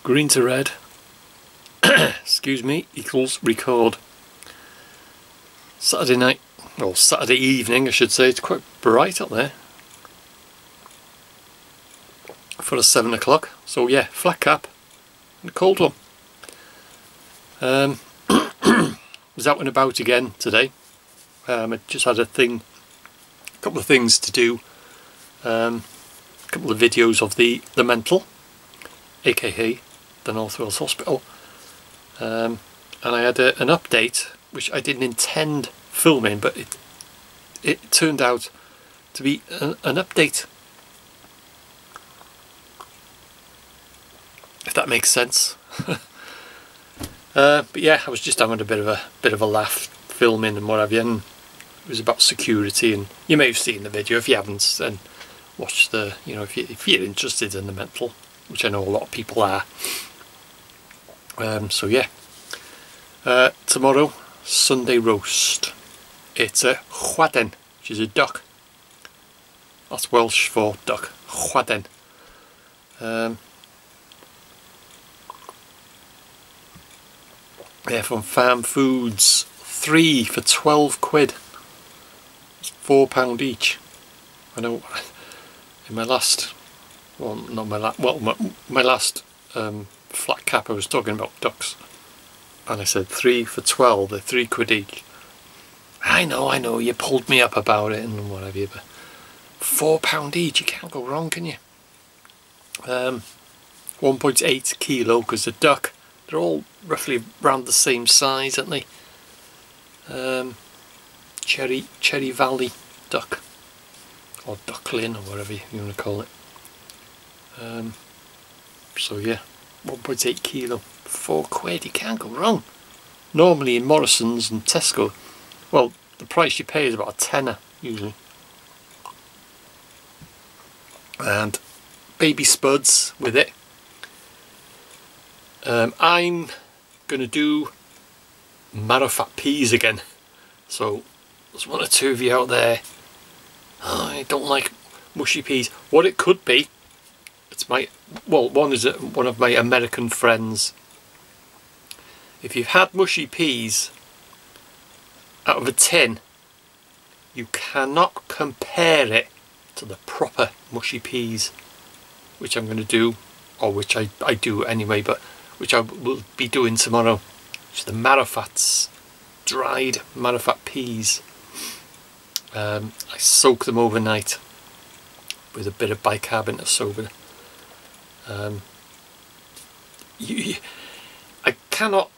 green to red, excuse me, equals record. Saturday night, well Saturday evening I should say, it's quite bright up there for a 7 o'clock, so yeah, flat cap and a cold one. Was out and about again today. I just had a couple of things to do, a couple of videos of the mental, aka the North Wales Hospital, and I had an update which I didn't intend filming, but it turned out to be an update, if that makes sense. But yeah, I was just having a bit of a laugh filming and what have you, and it was about security, and you may have seen the video. If you haven't, then watch the, you know, if you're interested in the mental, which I know a lot of people are. So yeah, tomorrow, Sunday roast. It's a chwaden, which is a duck. That's Welsh for duck. Chwaden. Yeah, from Farm Foods, 3 for 12 quid. It's £4 each. I know in my last, well not my last, well my last flat cap I was talking about ducks, and I said 3 for 12, they're 3 quid each. I know, you pulled me up about it and what have you, but £4 each, you can't go wrong, can you? 1.8 kilo, because the duck, they're all roughly around the same size, aren't they? Cherry Valley duck, or duckling, or whatever you want to call it. So yeah, 1.8 kilo, 4 quid, you can't go wrong. Normally in Morrison's and Tesco, well, the price you pay is about a tenner usually. And baby spuds with it. I'm going to do marrow fat peas again. So there's one or two of you out there, oh, I don't like mushy peas. What it could be, it's my, well, one is one of my American friends. If you've had mushy peas out of a tin, you cannot compare it to the proper mushy peas, which I'm going to do, or which I do anyway, but which I will be doing tomorrow. It's the marrow fats, dried marrow fat peas. I soak them overnight with a bit of bicarbonate of soda. I cannot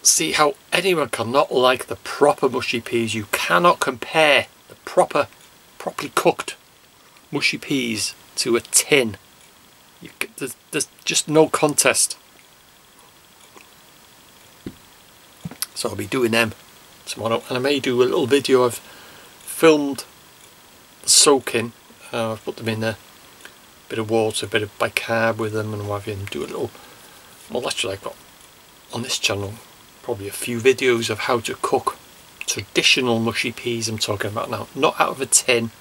see how anyone can not like the proper mushy peas. You cannot compare the properly cooked mushy peas to a tin. There's just no contest. So I'll be doing them tomorrow, and I may do a little video. I've filmed the soaking. I've put them in a bit of water, a bit of bicarb with them, and what have you, and do a little. Well, actually, I've got on this channel probably a few videos of how to cook traditional mushy peas. I'm talking about now, not out of a tin.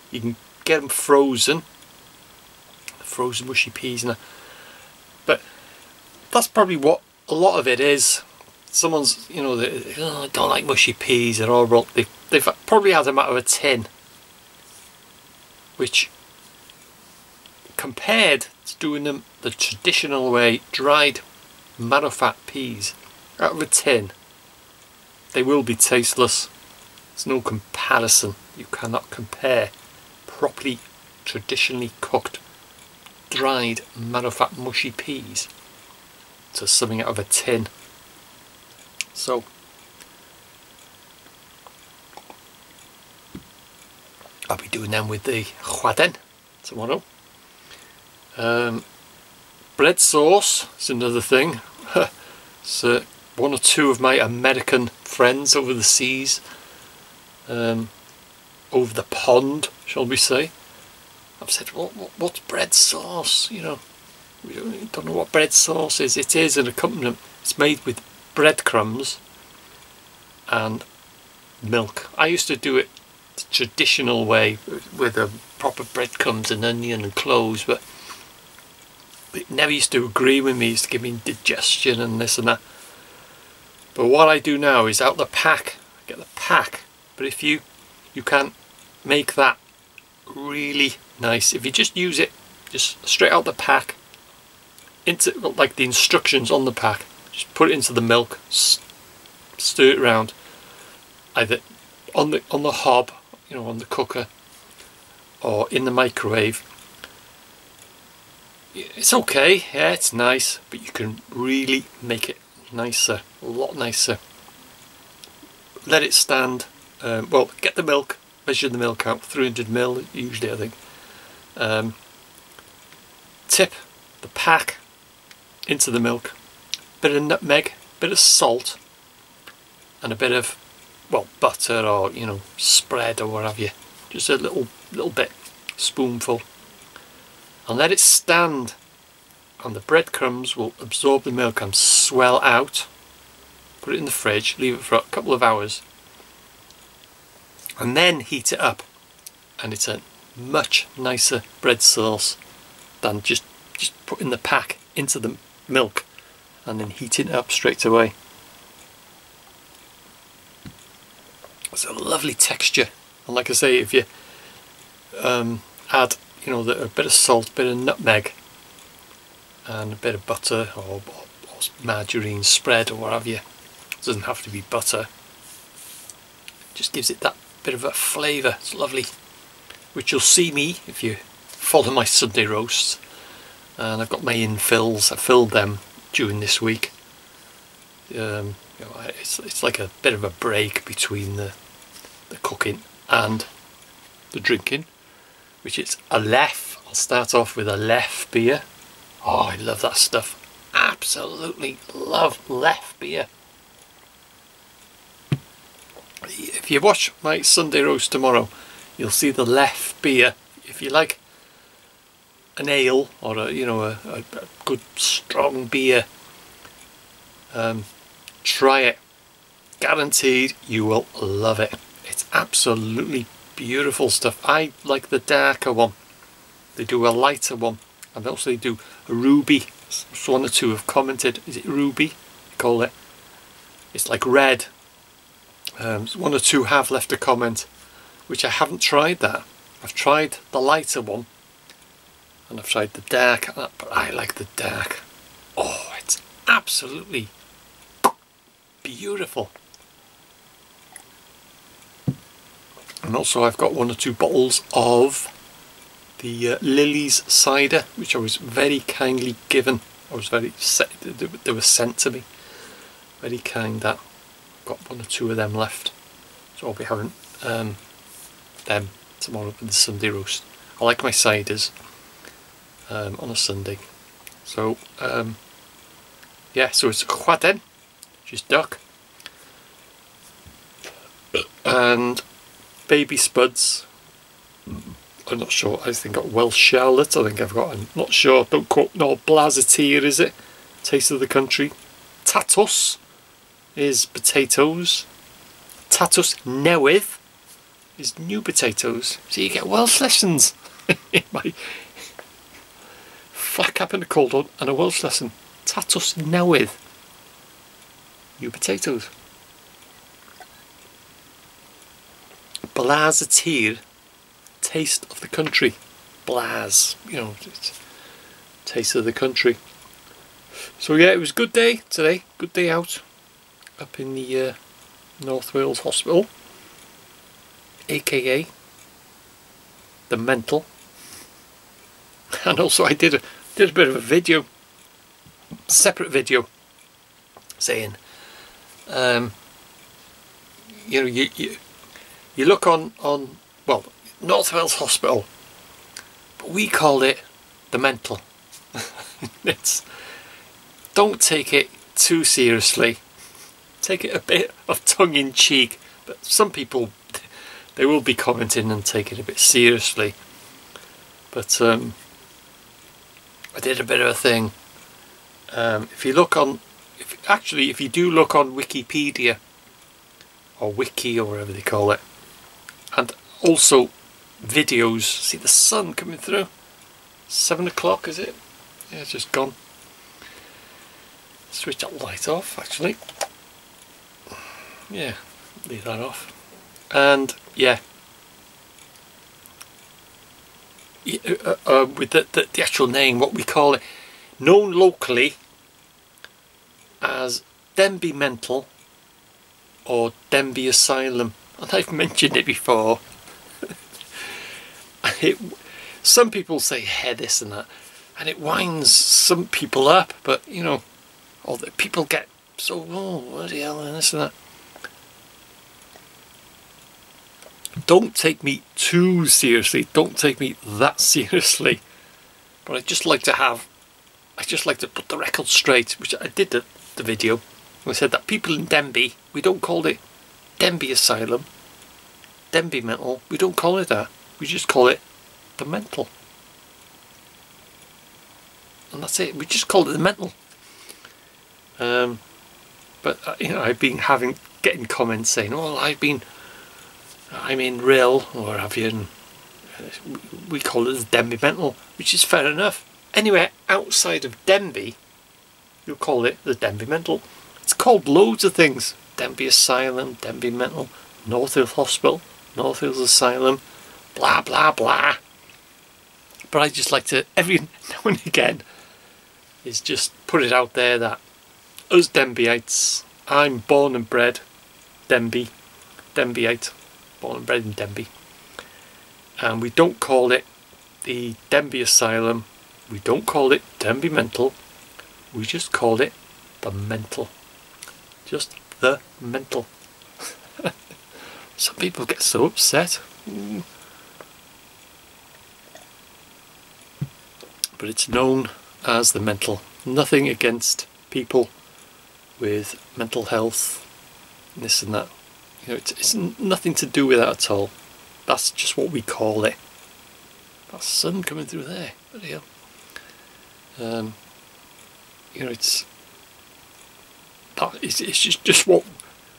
You can get them frozen mushy peas, and but that's probably what a lot of it is. Someone's, you know, oh, I don't like mushy peas, they're all wrong. They've probably had them out of a tin, which compared to doing them the traditional way, dried marrow fat peas out of a tin, they will be tasteless. There's no comparison. You cannot compare properly traditionally cooked dried marrow fat mushy peas to something out of a tin. So I'll be doing them with the chwaden tomorrow. Bread sauce is another thing. So one or two of my American friends over the seas, over the pond, shall we say, I've said, what's bread sauce? You know, we don't know what bread sauce is. It is an accompaniment. It's made with breadcrumbs and milk. I used to do it the traditional way with proper breadcrumbs and onion and cloves, but it never used to agree with me. It used to give me indigestion and this and that. But what I do now is out the pack, I get the pack. But if you can make that really nice, if you just use it just straight out the pack, into like the instructions on the pack, just put it into the milk, stir it around, either on the hob, you know, on the cooker, or in the microwave. It's okay, yeah, it's nice, but you can really make it nicer, a lot nicer. Let it stand. Well, get the milk, measure the milk out, 300 ml usually, I think. Tip the pack into the milk, bit of nutmeg, bit of salt, and a bit of, well, butter or, you know, spread or what have you. Just a little bit, spoonful, and let it stand. And the breadcrumbs will absorb the milk and swell out. Put it in the fridge, leave it for a couple of hours, and then heat it up, and it's a much nicer bread sauce than just putting the pack into the milk and then heating it up straight away. It's a lovely texture, and like I say, if you add, you know, a bit of salt, a bit of nutmeg, and a bit of butter or margarine spread or whatever you. It doesn't have to be butter. Just gives it that bit of a flavour. It's lovely. Which you'll see me if you follow my Sunday roasts. And I've got my infills. I filled them during this week. You know, it's like a bit of a break between the cooking and the drinking, which is a Lef. I'll start off with a Lef beer. Oh, I love that stuff. Absolutely love Lef beer. If you watch my Sunday roast tomorrow, you'll see the Lef beer. If you like an ale or a good strong beer, try it. Guaranteed you will love it. It's absolutely beautiful stuff. I like the darker one. They do a lighter one, and also they do a ruby. So one or two have commented, is it ruby? They call it. It's like red. One or two have left a comment, which I haven't tried that. I've tried the lighter one, and I've tried the dark, but I like the dark. Oh, it's absolutely beautiful. And also I've got one or two bottles of the Lily's cider, which I was very kindly given. I was they were sent to me. Very kind that. Got one or two of them left. So I'll be having them tomorrow with the Sunday roast. I like my ciders on a Sunday. So yeah, so it's chwaden, which is duck, and baby spuds. I'm not sure. I think I've got Welsh Charlotte. I think I've got. I'm not sure. Don't quote. No, Blazeteer is it? Taste of the country. Tatws is potatoes. Tatws newydd is new potatoes. So you get Welsh lessons in my flat cap and a cold one and a Welsh lesson. Tatws newydd, new potatoes. Blazeteer, taste of the country. Blaz, you know, taste of the country. So yeah, it was a good day today. Good day out up in the North Wales Hospital, aka the mental. And also I did a bit of a video, separate video, saying you know, you look on well, North Wales Hospital, but we call it the mental. Don't take it too seriously. Take it a bit of tongue-in-cheek, but some people, they will be commenting and take it a bit seriously. But I did a bit of a thing. If you look on, if you do look on Wikipedia or Wiki or whatever they call it, and also videos. See the sun coming through. 7 o'clock, is it? Yeah, it's just gone. Switch that light off, actually. Yeah, leave that off. And yeah, with the actual name, what we call it, known locally as Denbigh Mental or Denbigh Asylum, and I've mentioned it before. Some people say, hey, this and that, and it winds some people up, but you know, all the people get so, oh, what the hell, and this and that. Don't take me too seriously, don't take me that seriously, but I just like to put the record straight, which I did the video. I said that people in Denbigh, we don't call it Denbigh Asylum, Denbigh Mental, we don't call it that, we just call it the Mental. And that's it, we just call it the Mental. But you know, I've been getting comments saying, oh, I'm in Rill, or what have you, and we call it the Denbigh Mental, which is fair enough. Anywhere outside of Denbigh, you'll call it the Denbigh Mental. It's called loads of things. Denbigh Asylum, Denbigh Mental, North Hills Hospital, North Hills Asylum, blah blah blah. But I just like to, every now and again, is just put it out there that us Denbighites, I'm born and bred Denbighite, born and bred in Denbigh, and we don't call it the Denbigh Asylum, we don't call it Denbigh Mental, we just call it the Mental. Just the Mental. Some people get so upset. But it's known as the Mental. Nothing against people with mental health, this and that. You know, it's nothing to do with that at all. That's just what we call it. That sun coming through there. Bloody hell. You know, it's just what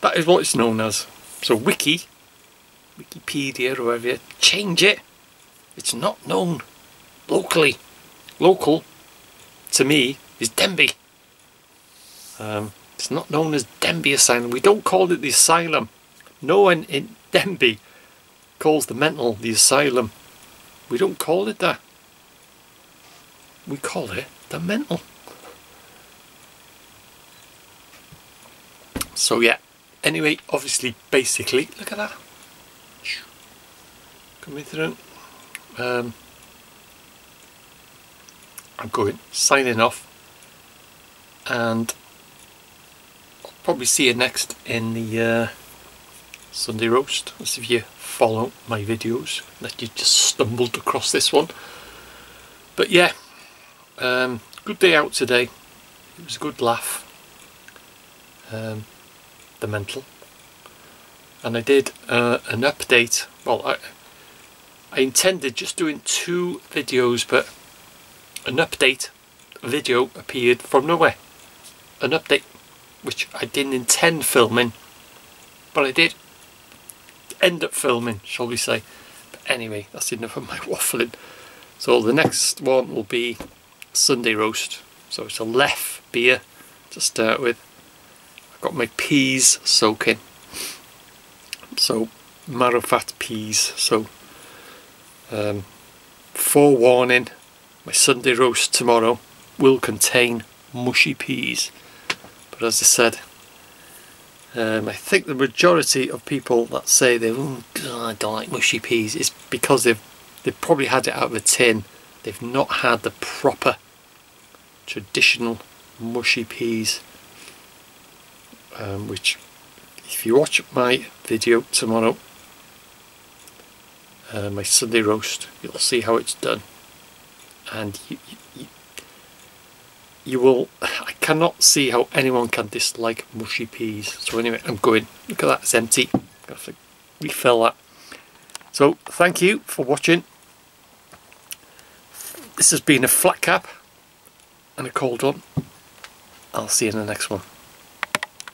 that is what it's known as. So Wikipedia or whatever you change it. It's not known locally. Local to me is Denbigh. It's not known as Denbigh Asylum. We don't call it the asylum. No one in Denbigh calls the Mental the asylum. We don't call it that. We call it the Mental. So yeah, anyway, obviously, basically, look at that. Coming through. I'm going, signing off, and I'll probably see you next in the Sunday roast, as if you follow my videos, that you just stumbled across this one. But yeah, good day out today, it was a good laugh, the Mental, and I did an update. Well, I intended just doing 2 videos, but an update video appeared from nowhere. An update which I didn't intend filming, but I did end up filming, shall we say. But anyway, that's enough of my waffling. So the next one will be Sunday roast. So it's a Lef beer to start with. I've got my peas soaking. So marrowfat peas. So forewarning, my Sunday roast tomorrow will contain mushy peas. But as I said, I think the majority of people that say they I don't like mushy peas is because they've probably had it out of a tin. They've not had the proper traditional mushy peas, which if you watch my video tomorrow, my Sunday roast, you'll see how it's done, and you will. I cannot see how anyone can dislike mushy peas. So anyway, I'm going. Look at that, it's empty. I've got to refill that. So thank you for watching. This has been a flat cap and a cold one. I'll see you in the next one.